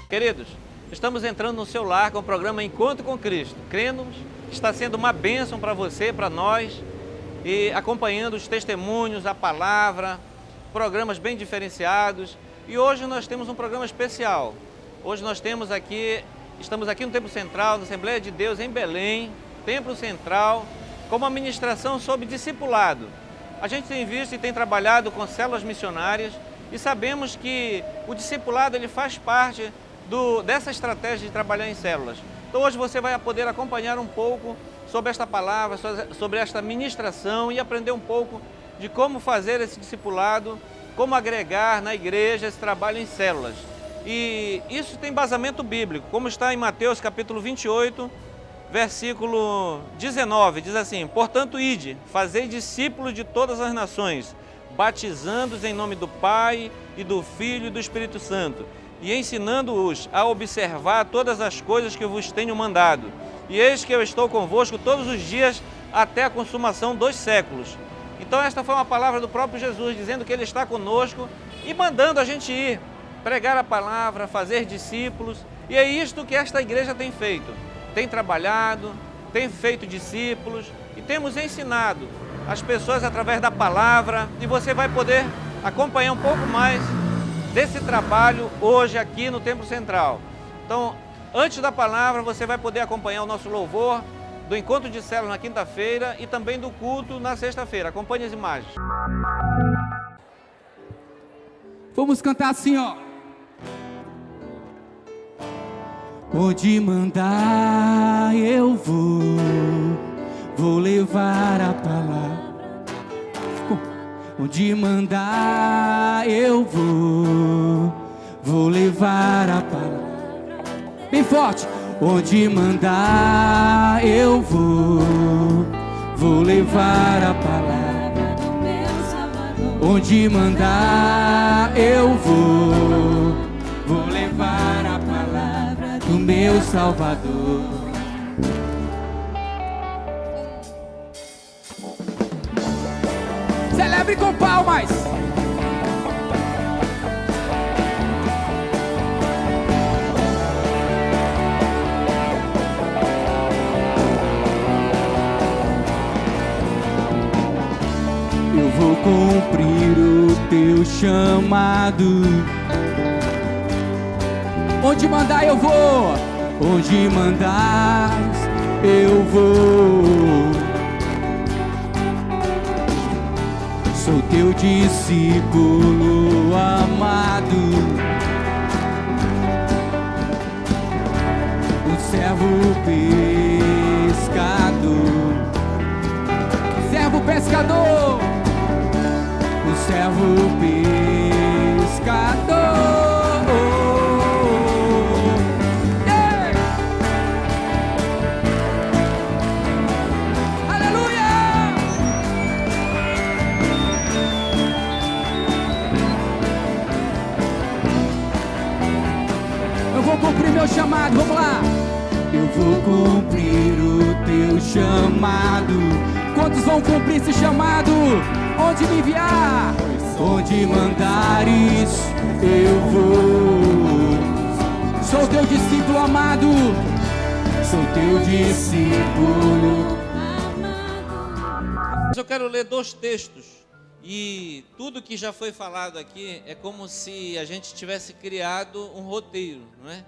Queridos, estamos entrando no seu lar com o programa Encontro com Cristo. Cremos que está sendo uma bênção para você, para nós, e acompanhando os testemunhos, a palavra, programas bem diferenciados. E hoje nós temos um programa especial. Hoje nós estamos aqui no Templo Central, na Assembleia de Deus em Belém, Templo Central, com uma ministração sobre discipulado. A gente tem visto e tem trabalhado com células missionárias e sabemos que o discipulado ele faz parte dessa estratégia de trabalhar em células. Então hoje você vai poder acompanhar um pouco sobre esta palavra, sobre esta ministração e aprender um pouco de como fazer esse discipulado, como agregar na igreja esse trabalho em células. E isso tem embasamento bíblico, como está em Mateus capítulo 28, versículo 19, diz assim: portanto, ide, fazei discípulos de todas as nações, batizando-os em nome do Pai e do Filho e do Espírito Santo, e ensinando-os a observar todas as coisas que eu vos tenho mandado. E eis que eu estou convosco todos os dias até a consumação dos séculos. Então esta foi uma palavra do próprio Jesus, dizendo que Ele está conosco e mandando a gente ir, pregar a palavra, fazer discípulos. E é isto que esta igreja tem feito. Tem trabalhado, tem feito discípulos e temos ensinado as pessoas através da palavra. E você vai poder acompanhar um pouco mais desse trabalho hoje aqui no Templo Central. Então, antes da palavra, você vai poder acompanhar o nosso louvor do encontro de células na quinta-feira e também do culto na sexta-feira. Acompanhe as imagens. Vamos cantar assim, ó. Onde mandar eu vou levar a palavra. Onde mandar eu vou levar a palavra. Bem forte. Onde mandar eu vou levar a palavra do meu Salvador. Onde mandar eu vou levar a palavra do meu Salvador. Celebre com palmas. Eu vou cumprir o teu chamado. Onde mandar eu vou. Onde mandar eu vou. Sou teu discípulo amado, o servo pescador, servo pescador, o servo pescador. Cumprir meu chamado, vamos lá. Eu vou cumprir o teu chamado. Quantos vão cumprir esse chamado? Onde me enviar? Onde mandares eu vou. Sou teu discípulo amado. Sou teu discípulo amado. Eu quero ler 2 textos. E tudo que já foi falado aqui é como se a gente tivesse criado um roteiro, não é?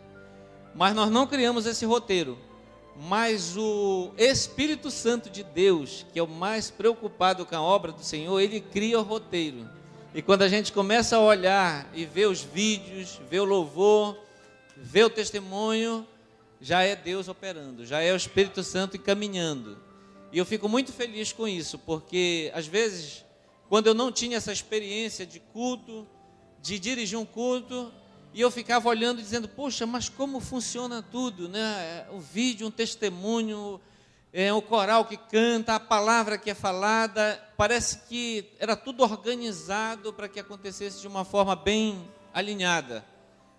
Mas nós não criamos esse roteiro. Mas o Espírito Santo de Deus, que é o mais preocupado com a obra do Senhor, ele cria o roteiro. E quando a gente começa a olhar e ver os vídeos, ver o louvor, ver o testemunho, já é Deus operando, já é o Espírito Santo encaminhando. E eu fico muito feliz com isso, porque às vezes, quando eu não tinha essa experiência de culto, de dirigir um culto, e eu ficava olhando e dizendo, poxa, mas como funciona tudo, né? O vídeo, um testemunho, o coral que canta, a palavra que é falada, parece que era tudo organizado para que acontecesse de uma forma bem alinhada.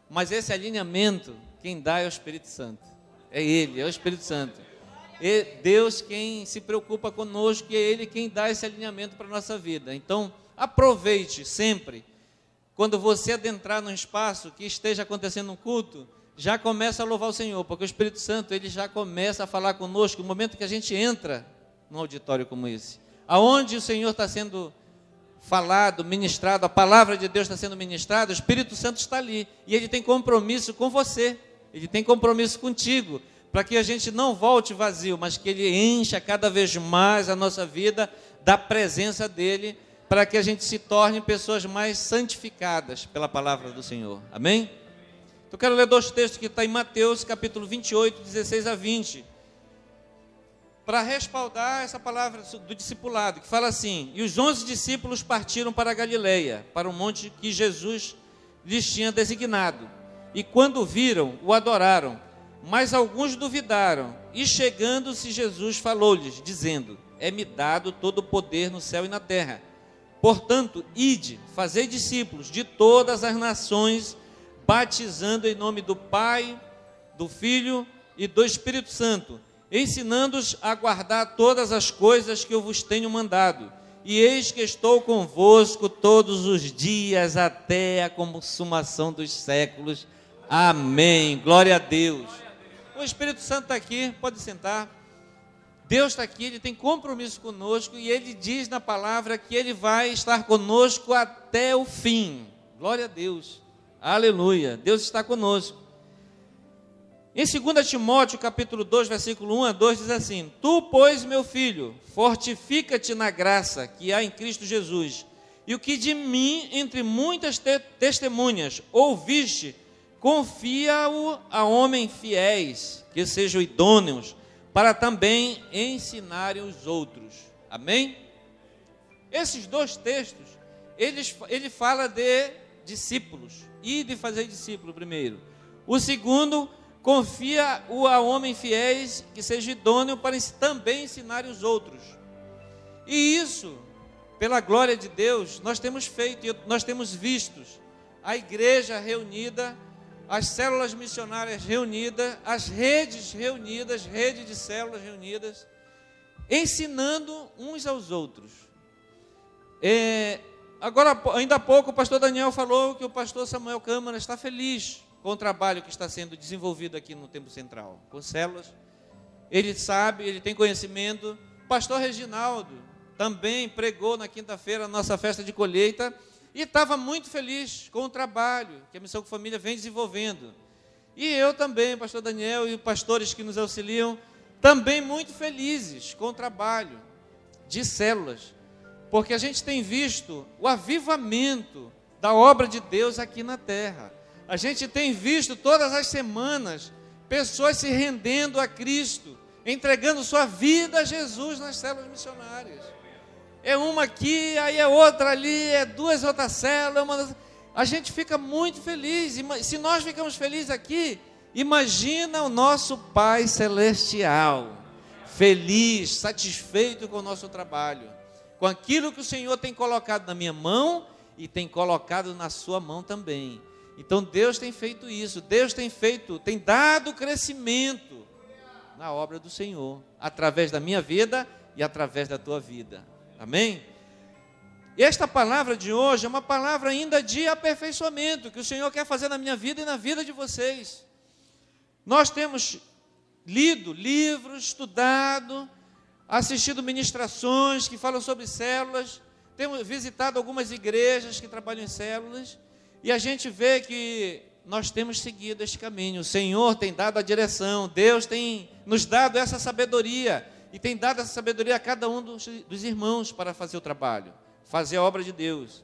Mas esse alinhamento, quem dá é o Espírito Santo. É Ele, é o Espírito Santo. É Deus quem se preocupa conosco, e é Ele quem dá esse alinhamento para a nossa vida. Então, aproveite sempre. Quando você adentrar num espaço que esteja acontecendo um culto, já começa a louvar o Senhor, porque o Espírito Santo, Ele já começa a falar conosco no momento que a gente entra num auditório como esse. Aonde o Senhor está sendo falado, ministrado, a palavra de Deus está sendo ministrada, o Espírito Santo está ali, e Ele tem compromisso com você, Ele tem compromisso contigo, para que a gente não volte vazio, mas que Ele encha cada vez mais a nossa vida da presença dEle, para que a gente se torne pessoas mais santificadas pela palavra do Senhor. Amém? Então, eu quero ler 2 textos que estão em Mateus, capítulo 28, 16 a 20, para respaldar essa palavra do discipulado, que fala assim: e os 11 discípulos partiram para a Galileia, para o monte que Jesus lhes tinha designado. E quando viram, o adoraram, mas alguns duvidaram. E chegando-se, Jesus falou-lhes, dizendo: é-me dado todo o poder no céu e na terra. Portanto, ide, fazei discípulos de todas as nações, batizando em nome do Pai, do Filho e do Espírito Santo, ensinando-os a guardar todas as coisas que eu vos tenho mandado. E eis que estou convosco todos os dias, até a consumação dos séculos. Amém. Glória a Deus. O Espírito Santo está aqui, pode sentar. Deus está aqui, Ele tem compromisso conosco, e Ele diz na palavra que Ele vai estar conosco até o fim. Glória a Deus. Aleluia. Deus está conosco. Em 2 Timóteo, capítulo 2, versículo 1 a 2, diz assim: tu, pois, meu filho, fortifica-te na graça que há em Cristo Jesus, e o que de mim, entre muitas testemunhas, ouviste, confia-o a homens fiéis, que sejam idôneos, para também ensinarem os outros. Amém? Esses 2 textos, ele fala de discípulos, e de fazer discípulo primeiro. O segundo, confia-o a homens fiéis, que seja idôneo para também ensinarem os outros. E isso, pela glória de Deus, nós temos feito, nós temos visto a igreja reunida, as células missionárias reunidas, as redes reunidas, rede de células reunidas, ensinando uns aos outros. Agora, ainda há pouco, o pastor Daniel falou que o pastor Samuel Câmara está feliz com o trabalho que está sendo desenvolvido aqui no Templo Central, com células. Ele sabe, ele tem conhecimento. O pastor Reginaldo também pregou na quinta-feira a nossa festa de colheita, e estava muito feliz com o trabalho que a Missão com Família vem desenvolvendo. E eu também, pastor Daniel e os pastores que nos auxiliam, também muito felizes com o trabalho de células, porque a gente tem visto o avivamento da obra de Deus aqui na terra. A gente tem visto todas as semanas pessoas se rendendo a Cristo, entregando sua vida a Jesus nas células missionárias. É uma aqui, aí é outra ali, é 2 outras células. A gente fica muito feliz. Se nós ficamos felizes aqui, imagina o nosso Pai Celestial, feliz, satisfeito com o nosso trabalho, com aquilo que o Senhor tem colocado na minha mão e tem colocado na sua mão também. Então Deus tem feito isso, Deus tem dado crescimento na obra do Senhor, através da minha vida e através da tua vida. Amém? E esta palavra de hoje é uma palavra ainda de aperfeiçoamento, que o Senhor quer fazer na minha vida e na vida de vocês. Nós temos lido livros, estudado, assistido ministrações que falam sobre células, temos visitado algumas igrejas que trabalham em células, e a gente vê que nós temos seguido este caminho. O Senhor tem dado a direção, Deus tem nos dado essa sabedoria, e tem dado essa sabedoria a cada um dos irmãos para fazer o trabalho, fazer a obra de Deus.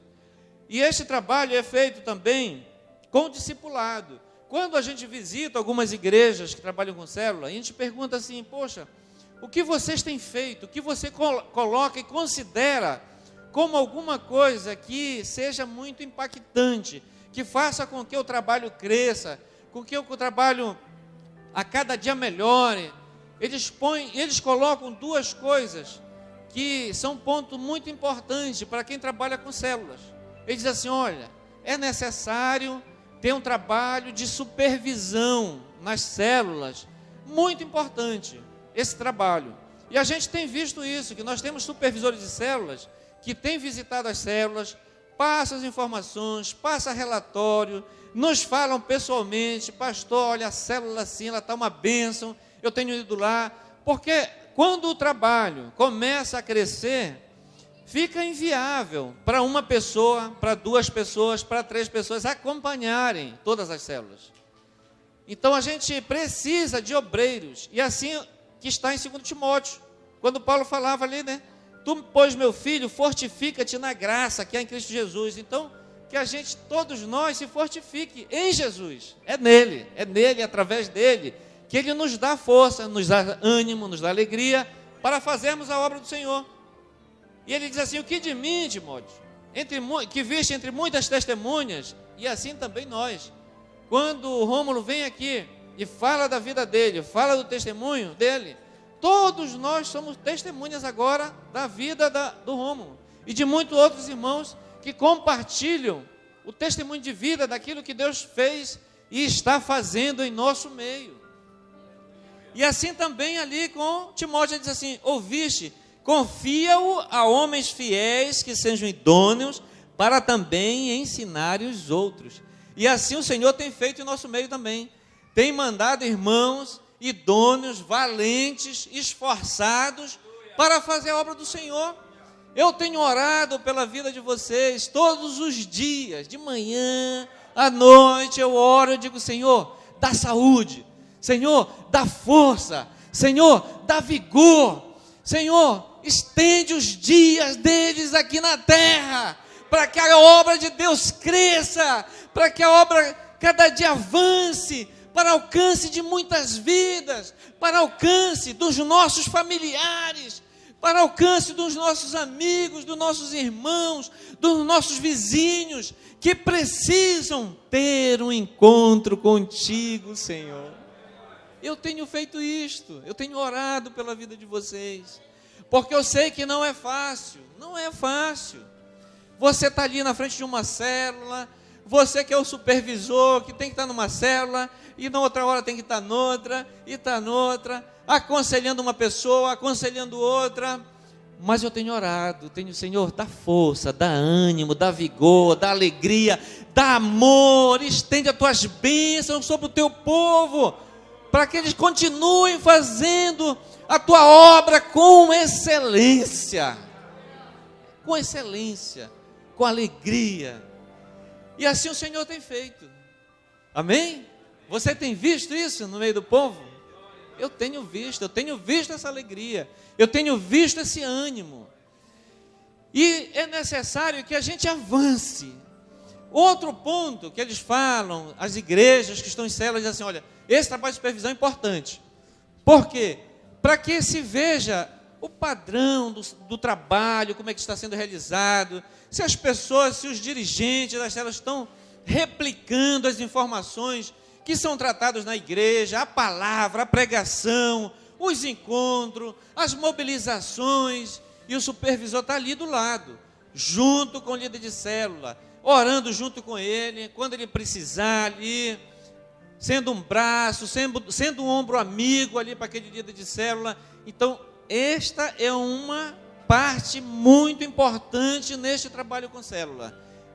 E este trabalho é feito também com o discipulado. Quando a gente visita algumas igrejas que trabalham com célula, a gente pergunta assim, poxa, o que vocês têm feito? O que você coloca e considera como alguma coisa que seja muito impactante, que faça com que o trabalho cresça, com que o trabalho a cada dia melhore? Eles colocam duas coisas que são um ponto muito importante para quem trabalha com células. Eles dizem assim, olha, é necessário ter um trabalho de supervisão nas células, muito importante esse trabalho. E a gente tem visto isso, que nós temos supervisores de células que têm visitado as células, passam as informações, passam relatório, nos falam pessoalmente, pastor, olha, a célula assim, ela está uma bênção, eu tenho ido lá, porque quando o trabalho começa a crescer, fica inviável para uma pessoa, para duas pessoas, para três pessoas acompanharem todas as células. Então a gente precisa de obreiros, e assim que está em 2 Timóteo, quando Paulo falava ali, né? Tu, pois, meu filho, fortifica-te na graça que há em Cristo Jesus. Então, que a gente, todos nós, se fortifique em Jesus. É nele, através dele, que ele nos dá força, nos dá ânimo, nos dá alegria, para fazermos a obra do Senhor. E ele diz assim, o que de mim, Timóteo, que viste entre muitas testemunhas, e assim também nós. Quando o Rômulo vem aqui e fala da vida dele, fala do testemunho dele, todos nós somos testemunhas agora da vida do Rômulo e de muitos outros irmãos que compartilham o testemunho de vida daquilo que Deus fez e está fazendo em nosso meio. E assim também ali com Timóteo, ele diz assim, ouviste, confia-o a homens fiéis que sejam idôneos para também ensinarem os outros. E assim o Senhor tem feito em nosso meio também. Tem mandado irmãos idôneos, valentes, esforçados para fazer a obra do Senhor. Eu tenho orado pela vida de vocês todos os dias, de manhã, à noite, eu oro e digo, Senhor, dá saúde, Senhor, dá força, Senhor, dá vigor, Senhor, estende os dias deles aqui na terra, para que a obra de Deus cresça, para que a obra cada dia avance, para alcance de muitas vidas, para alcance dos nossos familiares, para alcance dos nossos amigos, dos nossos irmãos, dos nossos vizinhos, que precisam ter um encontro contigo, Senhor. Eu tenho feito isto, eu tenho orado pela vida de vocês, porque eu sei que não é fácil, não é fácil. Você está ali na frente de uma célula, você que é o supervisor, que tem que estar numa célula, e na outra hora tem que estar noutra, e está noutra, aconselhando uma pessoa, aconselhando outra, mas eu tenho orado, Senhor, dá força, dá ânimo, dá vigor, dá alegria, dá amor, estende as tuas bênçãos sobre o teu povo, para que eles continuem fazendo a tua obra com excelência, com alegria. E assim o Senhor tem feito. Amém? Você tem visto isso no meio do povo? Eu tenho visto essa alegria, eu tenho visto esse ânimo. E é necessário que a gente avance. Outro ponto que eles falam, as igrejas que estão em células, dizem assim, olha, esse trabalho de supervisão é importante. Por quê? Para que se veja o padrão do trabalho, como é que está sendo realizado, se as pessoas, se os dirigentes das células estão replicando as informações que são tratadas na igreja, a palavra, a pregação, os encontros, as mobilizações, e o supervisor está ali do lado, junto com o líder de célula, orando junto com ele, quando ele precisar ali, sendo um braço, sendo um ombro amigo ali para aquele líder de célula. Então, esta é uma parte muito importante neste trabalho com célula,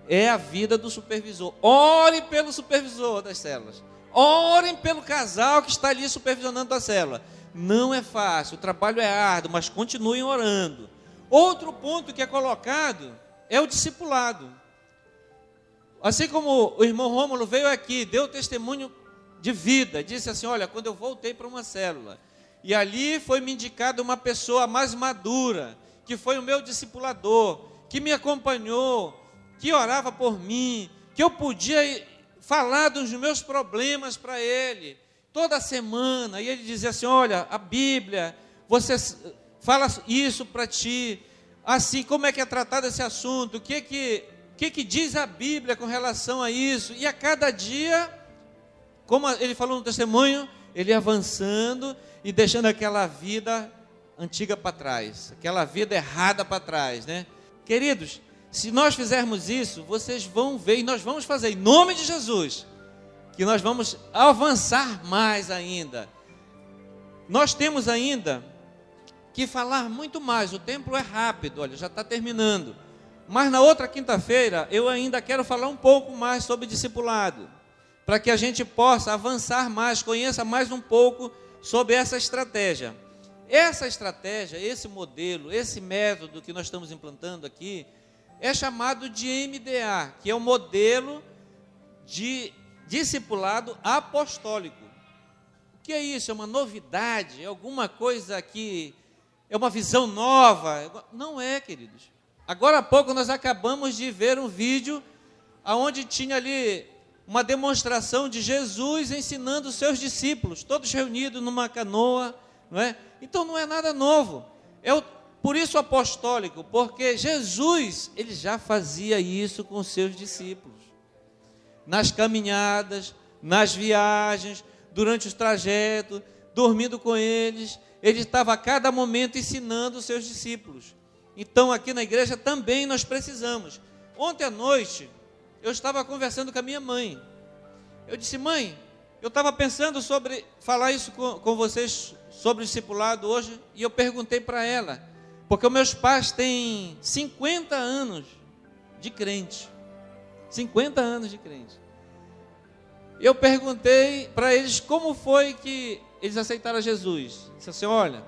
é a vida do supervisor. Ore pelo supervisor das células, orem pelo casal que está ali supervisionando a célula. Não é fácil, o trabalho é árduo, mas continuem orando. Outro ponto que é colocado é o discipulado. Assim como o irmão Rômulo veio aqui, deu testemunho de vida, disse assim, olha, quando eu voltei para uma célula, e ali foi me indicada uma pessoa mais madura, que foi o meu discipulador, que me acompanhou, que orava por mim, que eu podia falar dos meus problemas para ele, toda semana, e ele dizia assim, olha, a Bíblia, você fala isso para ti, assim, como é que é tratado esse assunto, o que diz a Bíblia com relação a isso, e a cada dia, como ele falou no testemunho, ele avançando e deixando aquela vida antiga para trás, aquela vida errada para trás, né? Queridos, se nós fizermos isso, vocês vão ver, e nós vamos fazer, em nome de Jesus, que nós vamos avançar mais ainda. Nós temos ainda que falar muito mais, o tempo é rápido, olha, já está terminando. Mas na outra quinta-feira, eu ainda quero falar um pouco mais sobre discipulado, para que a gente possa avançar mais, conheça mais um pouco sobre essa estratégia. Essa estratégia, esse modelo, esse método que nós estamos implantando aqui, é chamado de MDA, que é o modelo de discipulado apostólico. O que é isso? É uma novidade? É alguma coisa que é uma visão nova? Não é, queridos. Agora há pouco nós acabamos de ver um vídeo onde tinha ali uma demonstração de Jesus ensinando os seus discípulos, todos reunidos numa canoa, não é? Então não é nada novo, por isso apostólico, porque Jesus, ele já fazia isso com os seus discípulos, nas caminhadas, nas viagens, durante os trajetos, dormindo com eles, ele estava a cada momento ensinando os seus discípulos. Então aqui na igreja também nós precisamos. Ontem à noite, eu estava conversando com a minha mãe, eu disse, mãe, eu estava pensando sobre falar isso com vocês, sobre o discipulado hoje, e eu perguntei para ela, porque os meus pais têm 50 anos de crente, 50 anos de crente. Eu perguntei para eles como foi que eles aceitaram Jesus. Disse assim, olha,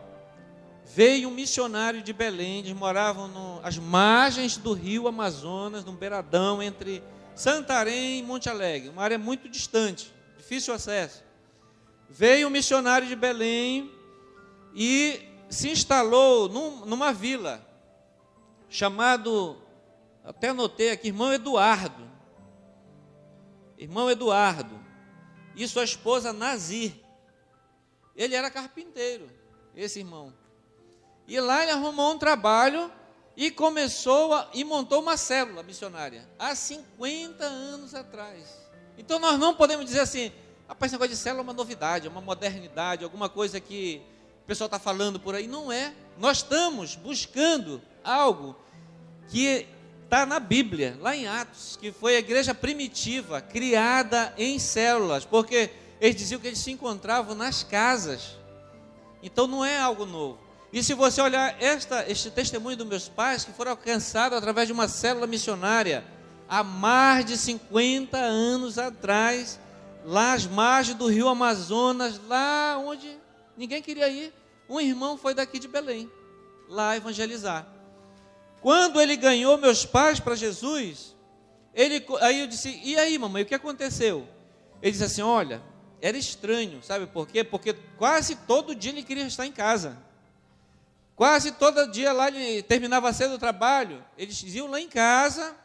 veio um missionário de Belém, eles moravam às margens do rio Amazonas, num beiradão entre Santarém e Monte Alegre, uma área muito distante, difícil acesso. Veio um missionário de Belém e se instalou numa vila, chamado, até anotei aqui, Irmão Eduardo, e sua esposa Nazir. Ele era carpinteiro, esse irmão. E lá ele arrumou um trabalho e montou uma célula missionária, há 50 anos atrás. Então nós não podemos dizer assim, rapaz, esse negócio de célula é uma novidade, é uma modernidade, alguma coisa que o pessoal está falando por aí. Não é. Nós estamos buscando algo que está na Bíblia, lá em Atos, que foi a igreja primitiva, criada em células, porque eles diziam que eles se encontravam nas casas. Então não é algo novo. E se você olhar este testemunho dos meus pais, que foram alcançados através de uma célula missionária, há mais de 50 anos atrás, lá às margens do rio Amazonas, lá onde ninguém queria ir, um irmão foi daqui de Belém, lá evangelizar. Quando ele ganhou meus pais para Jesus, aí eu disse, e aí mamãe, o que aconteceu? Ele disse assim, olha, era estranho, sabe por quê? Porque quase todo dia ele queria estar em casa. Quase todo dia lá ele terminava cedo o trabalho, eles iam lá em casa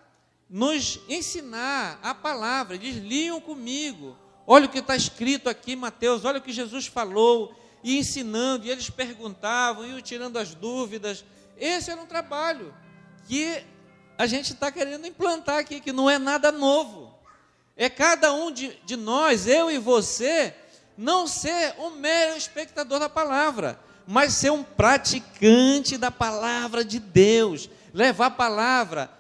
nos ensinar a palavra, eles liam comigo, olha o que está escrito aqui, Mateus, olha o que Jesus falou, e ensinando, e eles perguntavam, iam tirando as dúvidas. Esse era um trabalho que a gente está querendo implantar aqui, que não é nada novo. É cada um de nós, eu e você, não ser um mero espectador da palavra, mas ser um praticante da palavra de Deus, levar a palavra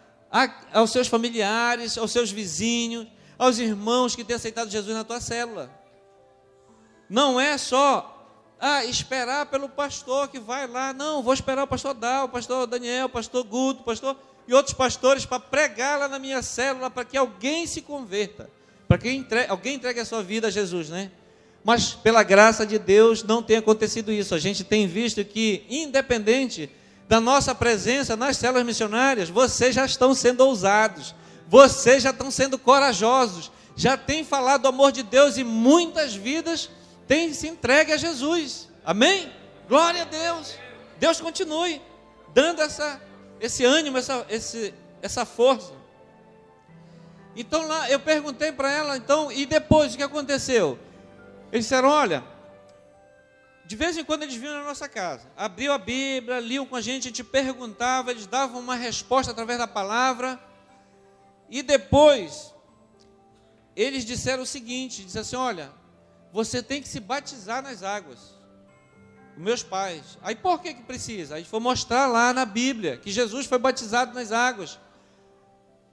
aos seus familiares, aos seus vizinhos, aos irmãos que têm aceitado Jesus na tua célula. Não é só esperar pelo pastor que vai lá, não, vou esperar o pastor Dal, o pastor Daniel, o pastor Guto, o pastor e outros pastores para pregar lá na minha célula, para que alguém se converta, para que alguém entregue a sua vida a Jesus, né? Mas pela graça de Deus não tem acontecido isso. A gente tem visto que, independente da nossa presença nas células missionárias, vocês já estão sendo ousados, vocês já estão sendo corajosos, já têm falado do amor de Deus e muitas vidas têm se entregue a Jesus. Amém? Glória a Deus. Deus continue dando esse ânimo, essa força. Então lá eu perguntei para ela, então, e depois o que aconteceu? Eles disseram, olha, de vez em quando eles vinham na nossa casa, abriam a Bíblia, liam com a gente perguntava, eles davam uma resposta através da palavra, e depois eles disseram o seguinte, disseram assim, olha, você tem que se batizar nas águas. Meus pais. Aí por que precisa? Aí foi mostrar lá na Bíblia que Jesus foi batizado nas águas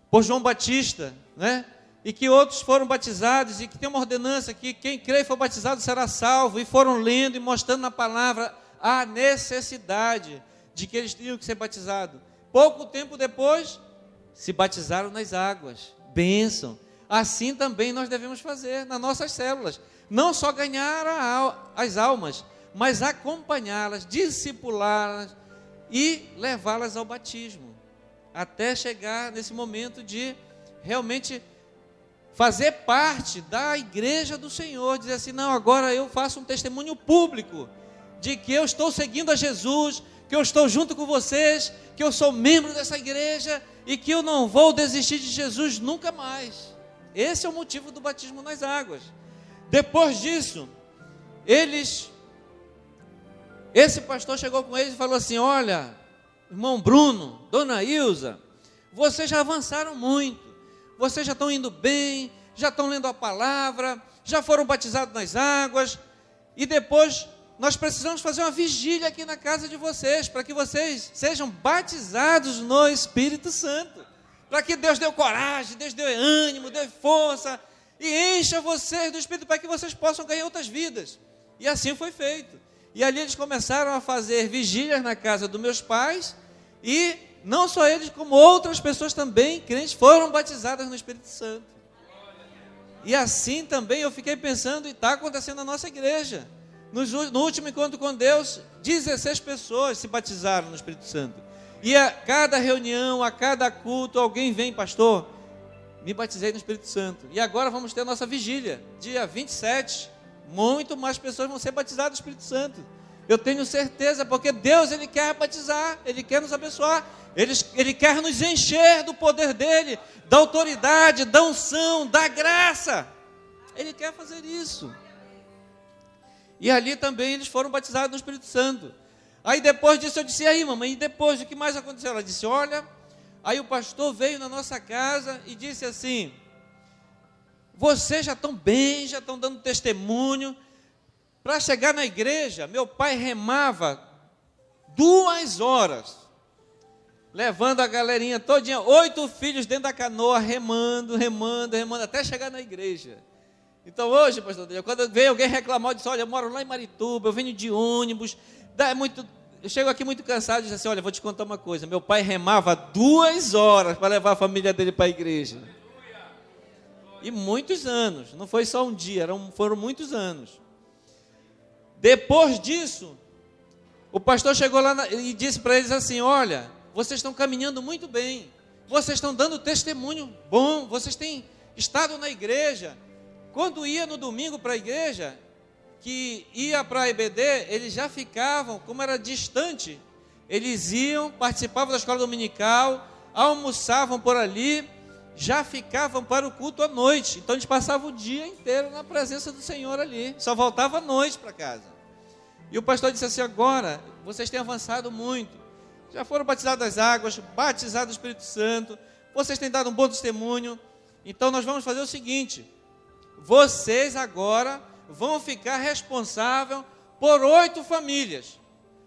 por João Batista, né? E que outros foram batizados e que tem uma ordenança que quem crê e for batizado será salvo. E foram lendo e mostrando na palavra a necessidade de que eles tinham que ser batizados. Pouco tempo depois, se batizaram nas águas. Bênção. Assim também nós devemos fazer nas nossas células. Não só ganhar as almas, mas acompanhá-las, discipulá-las e levá-las ao batismo, até chegar nesse momento de realmente fazer parte da igreja do Senhor, dizer assim, não, agora eu faço um testemunho público de que eu estou seguindo a Jesus, que eu estou junto com vocês, que eu sou membro dessa igreja e que eu não vou desistir de Jesus nunca mais. Esse é o motivo do batismo nas águas. Depois disso, esse pastor chegou com eles e falou assim, olha, irmão Bruno, dona Ilza, vocês já avançaram muito, vocês já estão indo bem, já estão lendo a palavra, já foram batizados nas águas, e depois nós precisamos fazer uma vigília aqui na casa de vocês, para que vocês sejam batizados no Espírito Santo, para que Deus dê coragem, Deus dê ânimo, dê força, e encha vocês do Espírito, para que vocês possam ganhar outras vidas. E assim foi feito. E ali eles começaram a fazer vigílias na casa dos meus pais, e não só eles, como outras pessoas também, crentes, foram batizadas no Espírito Santo. E assim também eu fiquei pensando, e está acontecendo na nossa igreja. No último encontro com Deus, 16 pessoas se batizaram no Espírito Santo. E a cada reunião, a cada culto, alguém vem, pastor, me batizei no Espírito Santo. E agora vamos ter a nossa vigília, dia 27, muito mais pessoas vão ser batizadas no Espírito Santo. Eu tenho certeza, porque Deus, Ele quer batizar, Ele quer nos abençoar, Ele quer nos encher do poder dEle, da autoridade, da unção, da graça. Ele quer fazer isso. E ali também eles foram batizados no Espírito Santo. Aí depois disso eu disse, e aí mamãe, e depois o que mais aconteceu? Ela disse, olha, aí o pastor veio na nossa casa e disse assim, vocês já estão bem, já estão dando testemunho. Para chegar na igreja, meu pai remava 2 horas, levando a galerinha todinha, 8 filhos dentro da canoa, remando, até chegar na igreja. Então hoje, pastor, quando veio alguém reclamar, eu disse, olha, eu moro lá em Marituba, eu venho de ônibus, eu chego aqui muito cansado, e disse assim, olha, vou te contar uma coisa, meu pai remava 2 horas para levar a família dele para a igreja. E muitos anos, não foi só um dia, foram muitos anos. Depois disso, o pastor chegou lá e disse para eles assim, olha, vocês estão caminhando muito bem, vocês estão dando testemunho bom, vocês têm estado na igreja. Quando ia no domingo para a igreja, que ia para a EBD, eles já ficavam, como era distante, eles iam, participavam da escola dominical, almoçavam por ali, já ficavam para o culto à noite. Então eles passavam o dia inteiro na presença do Senhor ali, só voltavam à noite para casa. E o pastor disse assim, agora, vocês têm avançado muito, já foram batizados das águas, batizados do Espírito Santo, vocês têm dado um bom testemunho, então nós vamos fazer o seguinte, vocês agora vão ficar responsáveis por 8 famílias,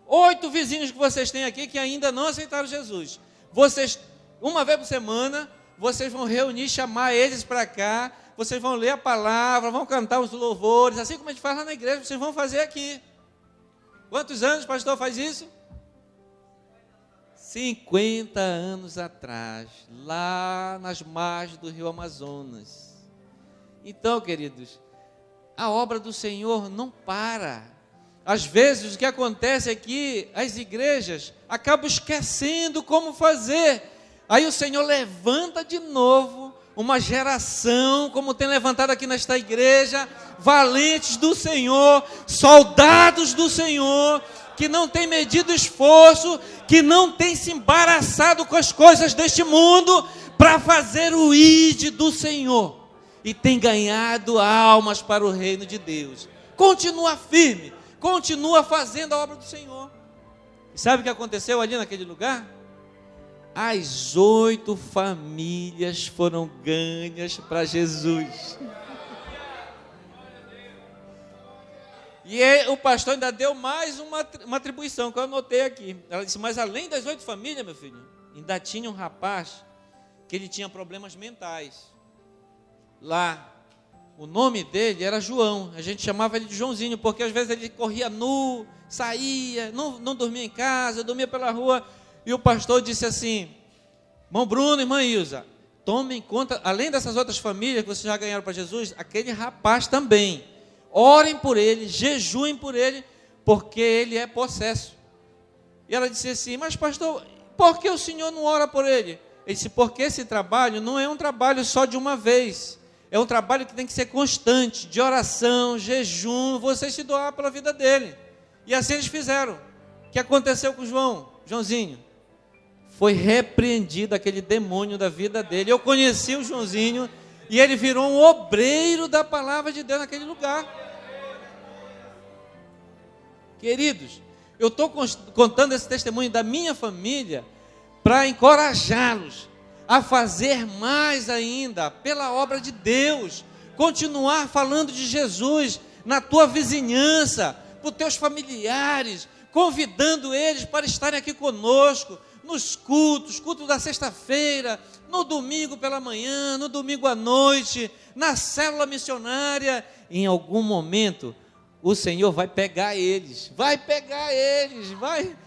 8 vizinhos que vocês têm aqui que ainda não aceitaram Jesus. Vocês, uma vez por semana, vocês vão reunir, chamar eles para cá, vocês vão ler a palavra, vão cantar os louvores, assim como a gente faz lá na igreja, vocês vão fazer aqui. Quantos anos o pastor faz isso? 50 anos atrás, lá nas margens do rio Amazonas. Então, queridos, a obra do Senhor não para. Às vezes o que acontece é que as igrejas acabam esquecendo como fazer. Aí o Senhor levanta de novo uma geração, como tem levantado aqui nesta igreja, valentes do Senhor, soldados do Senhor, que não tem medido esforço, que não tem se embaraçado com as coisas deste mundo, para fazer o ID do Senhor e tem ganhado almas para o reino de Deus. Continua firme, continua fazendo a obra do Senhor. E sabe o que aconteceu ali naquele lugar? As 8 famílias foram ganhas para Jesus. E o pastor ainda deu mais uma atribuição que eu anotei aqui. Ela disse, mas além das 8 famílias, meu filho, ainda tinha um rapaz que ele tinha problemas mentais. Lá, o nome dele era João. A gente chamava ele de Joãozinho, porque às vezes ele corria nu, saía, não dormia em casa, dormia pela rua. E o pastor disse assim, irmão Bruno, irmã Ilza, tomem conta, além dessas outras famílias que vocês já ganharam para Jesus, aquele rapaz também. Orem por ele, jejuem por ele, porque ele é possesso. E ela disse assim, mas pastor, por que o senhor não ora por ele? Ele disse, porque esse trabalho não é um trabalho só de uma vez. É um trabalho que tem que ser constante, de oração, jejum, você se doar pela vida dele. E assim eles fizeram. O que aconteceu com Joãozinho? Foi repreendido aquele demônio da vida dele. Eu conheci o Joãozinho e ele virou um obreiro da palavra de Deus naquele lugar. Queridos, eu estou contando esse testemunho da minha família para encorajá-los a fazer mais ainda pela obra de Deus, continuar falando de Jesus na tua vizinhança, para os teus familiares, convidando eles para estarem aqui conosco, nos cultos, culto da sexta-feira, no domingo pela manhã, no domingo à noite, na célula missionária. Em algum momento, o Senhor vai pegar eles,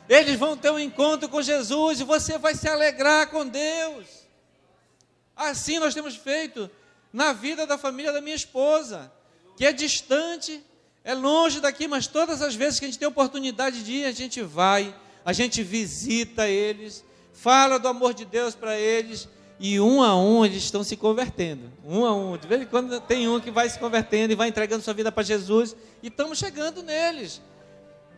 eles vão ter um encontro com Jesus e você vai se alegrar com Deus. Assim nós temos feito na vida da família da minha esposa, que é distante, é longe daqui, mas todas as vezes que a gente tem oportunidade de ir, a gente vai, a gente visita eles, fala do amor de Deus para eles, e um a um eles estão se convertendo, um a um, de vez em quando tem um que vai se convertendo e vai entregando sua vida para Jesus, e estamos chegando neles.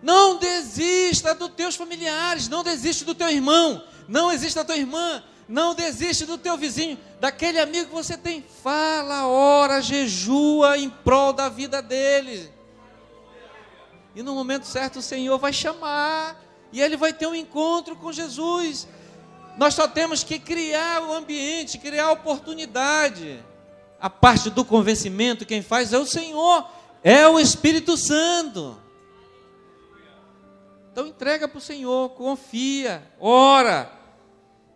Não desista dos teus familiares, não desiste do teu irmão, não desista da tua irmã, não desiste do teu vizinho, daquele amigo que você tem. Fala, ora, jejua em prol da vida dele. E no momento certo o Senhor vai chamar, e ele vai ter um encontro com Jesus. Nós só temos que criar o ambiente, criar a oportunidade. A parte do convencimento, quem faz é o Senhor, é o Espírito Santo. Então entrega para o Senhor, confia, ora.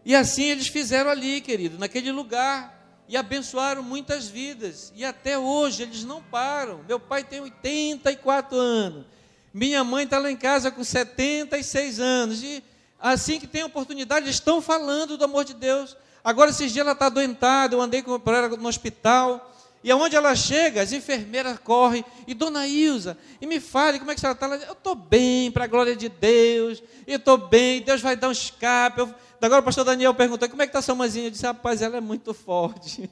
E assim eles fizeram ali, querido, naquele lugar, e abençoaram muitas vidas, e até hoje eles não param. Meu pai tem 84 anos, minha mãe está lá em casa com 76 anos, e assim que tem oportunidade, eles estão falando do amor de Deus. Agora esses dias ela está adoentada, eu andei com ela no hospital, e aonde ela chega, as enfermeiras correm, e dona Ilza, e me fale, como é que a senhora está? Ela diz, eu estou bem, para a glória de Deus, eu estou bem, Deus vai dar um escape. Agora o pastor Daniel perguntou, como é que está sua mãezinha? Eu disse, rapaz, ela é muito forte.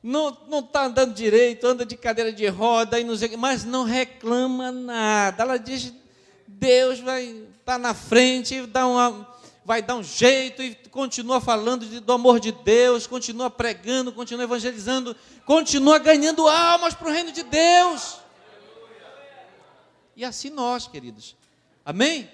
Não está andando direito, anda de cadeira de roda, e não sei, mas não reclama nada. Ela diz, Deus vai estar na frente, vai dar um jeito, e continua falando do amor de Deus, continua pregando, continua evangelizando, continua ganhando almas para o reino de Deus. E assim nós, queridos. Amém?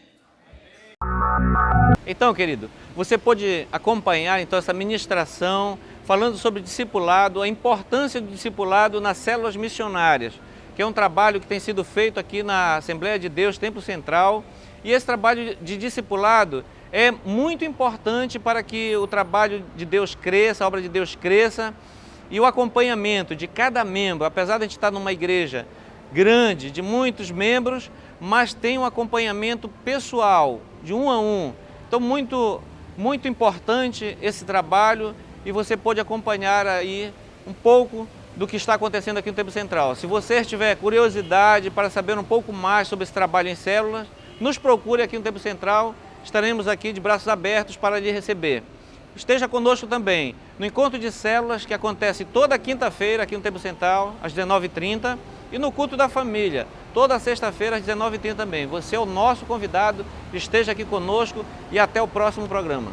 Então, querido, você pode acompanhar então essa ministração falando sobre discipulado, a importância do discipulado nas células missionárias, que é um trabalho que tem sido feito aqui na Assembleia de Deus, Templo Central, e esse trabalho de discipulado é muito importante para que o trabalho de Deus cresça, a obra de Deus cresça, e o acompanhamento de cada membro, apesar de a gente estar numa igreja grande, de muitos membros, mas tem um acompanhamento pessoal, de um a um. Então, muito importante esse trabalho, e você pode acompanhar aí um pouco do que está acontecendo aqui no Templo Central. Se você tiver curiosidade para saber um pouco mais sobre esse trabalho em células, nos procure aqui no Templo Central, estaremos aqui de braços abertos para lhe receber. Esteja conosco também no encontro de células que acontece toda quinta-feira aqui no Templo Central, às 19h30, e no culto da família, toda sexta-feira às 19h30 também. Você é o nosso convidado, esteja aqui conosco e até o próximo programa.